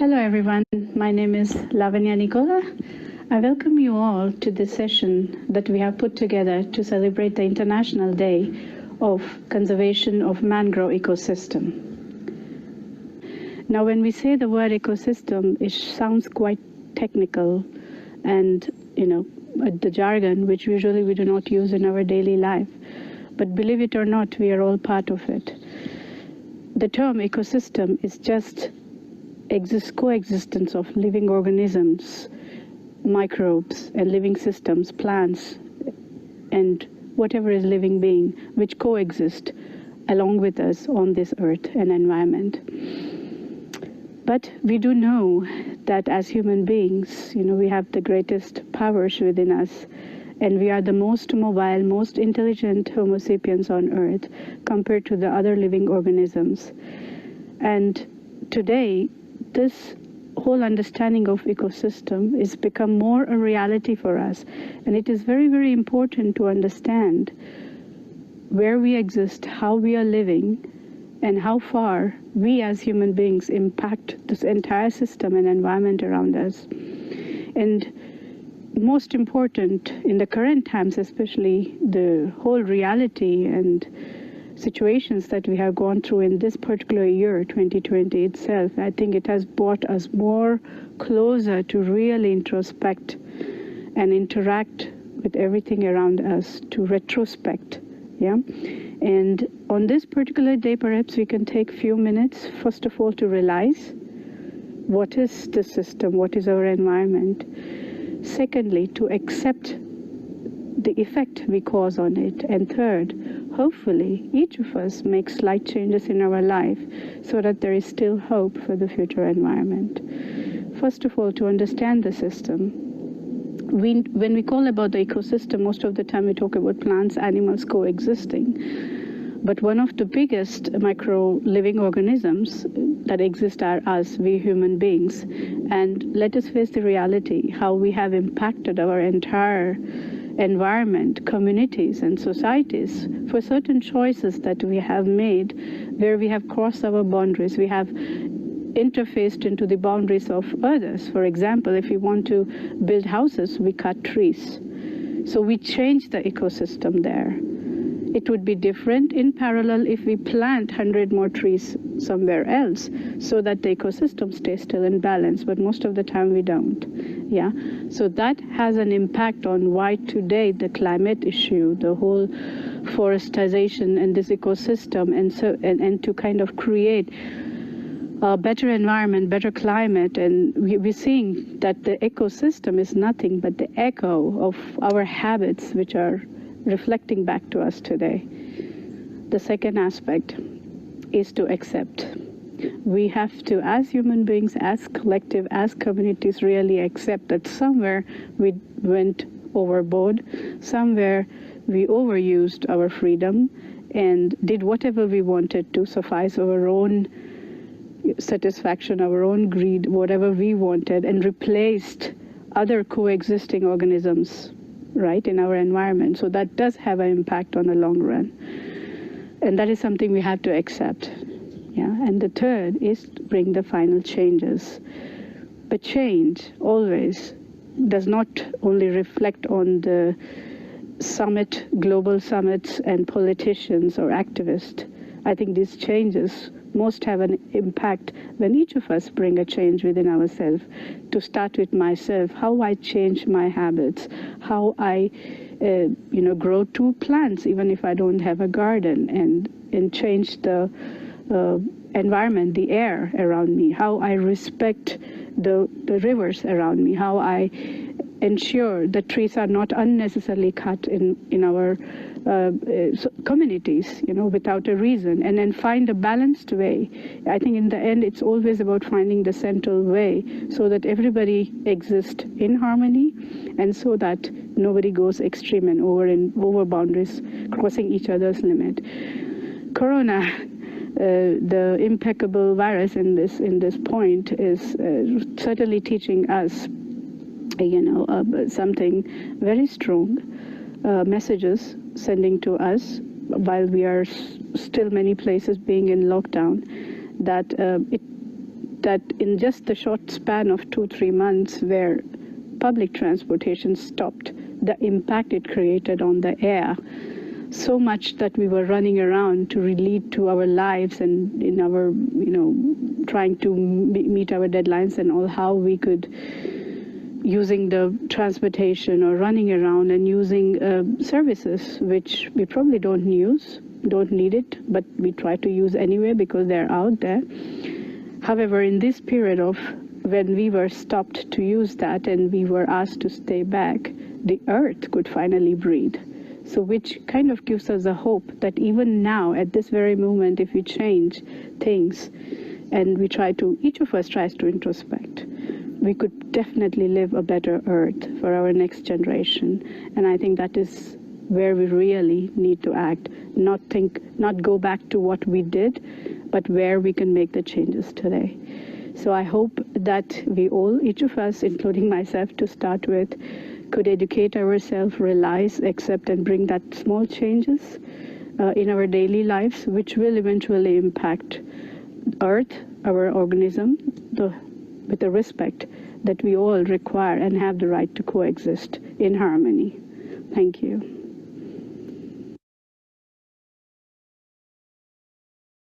Hello everyone, my name is Lavanya Nicola. I welcome you all to this session that we have put together to celebrate the International Day of Conservation of Mangrove Ecosystem. Now when we say the word ecosystem, it sounds quite technical and, the jargon which usually we do not use in our daily life. But believe it or not, we are all part of it. The term ecosystem is just coexistence of living organisms, microbes and living systems, plants, and whatever is living being, which coexist along with us on this earth and environment. But we do know that as human beings, we have the greatest powers within us, and we are the most mobile, most intelligent Homo sapiens on earth compared to the other living organisms. And today, this whole understanding of ecosystem is become more a reality for us. And it is very, very important to understand where we exist, how we are living, and how far we as human beings impact this entire system and environment around us. And most important in the current times, especially the whole reality and situations that we have gone through in this particular year, 2020 itself, I think it has brought us more closer to really introspect and interact with everything around us, to retrospect. Yeah. And on this particular day, perhaps we can take a few minutes, first of all, to realize what is the system, what is our environment. Secondly, to accept the effect we cause on it. And third, hopefully, each of us makes slight changes in our life so that there is still hope for the future environment. First of all, to understand the system. When we call about the ecosystem, most of the time we talk about plants, animals coexisting. But one of the biggest micro living organisms that exist are us, we human beings. And let us face the reality, how we have impacted our entire environment, communities and societies for certain choices that we have made, where we have crossed our boundaries. We have interfaced into the boundaries of others. For example, if we want to build houses, we cut trees. So we change the ecosystem there. It would be different in parallel if we plant 100 more trees somewhere else so that the ecosystem stays still in balance, but most of the time we don't. Yeah, so that has an impact on why today the climate issue, the whole forestation and this ecosystem, and to kind of create a better environment, better climate. And we're seeing that the ecosystem is nothing but the echo of our habits, which are reflecting back to us today. The second aspect is to accept. We have to, as human beings, as collective, as communities, really accept that somewhere we went overboard, somewhere we overused our freedom and did whatever we wanted to suffice our own satisfaction, our own greed, whatever we wanted, and replaced other coexisting organisms, right, in our environment. So that does have an impact on the long run. And that is something we have to accept. Yeah. And the third is to bring the final changes. But change always does not only reflect on the summit, global summits and politicians or activists. I think these changes most have an impact when each of us bring a change within ourselves. To start with myself, how I change my habits, how I grow 2 plants even if I don't have a garden, and change the environment, the air around me, how I respect the rivers around me, how I ensure that trees are not unnecessarily cut in our communities, without a reason, and then find a balanced way. I think in the end, it's always about finding the central way so that everybody exists in harmony, and so that nobody goes extreme and over boundaries, crossing each other's limit. Corona, the impeccable virus in this point, is certainly teaching us, something very strong, messages sending to us while we are still many places being in lockdown, that that in just the short span of 2-3 months where public transportation stopped, the impact it created on the air, so much that we were running around to relate to our lives and in our, trying to meet our deadlines and all, how we could, using the transportation or running around and using services which we probably don't need it, but we try to use anyway because they're out there. However, in this period of when we were stopped to use that and we were asked to stay back, the earth could finally breathe. So which kind of gives us a hope that even now, at this very moment, if we change things and we each of us tries to introspect, we could definitely live a better earth for our next generation. And I think that is where we really need to act, not go back to what we did, but where we can make the changes today. So I hope that we all, each of us, including myself to start with, could educate ourselves, realize, accept, and bring that small changes in our daily lives, which will eventually impact Earth, our organism, with the respect that we all require and have the right to coexist in harmony. Thank you.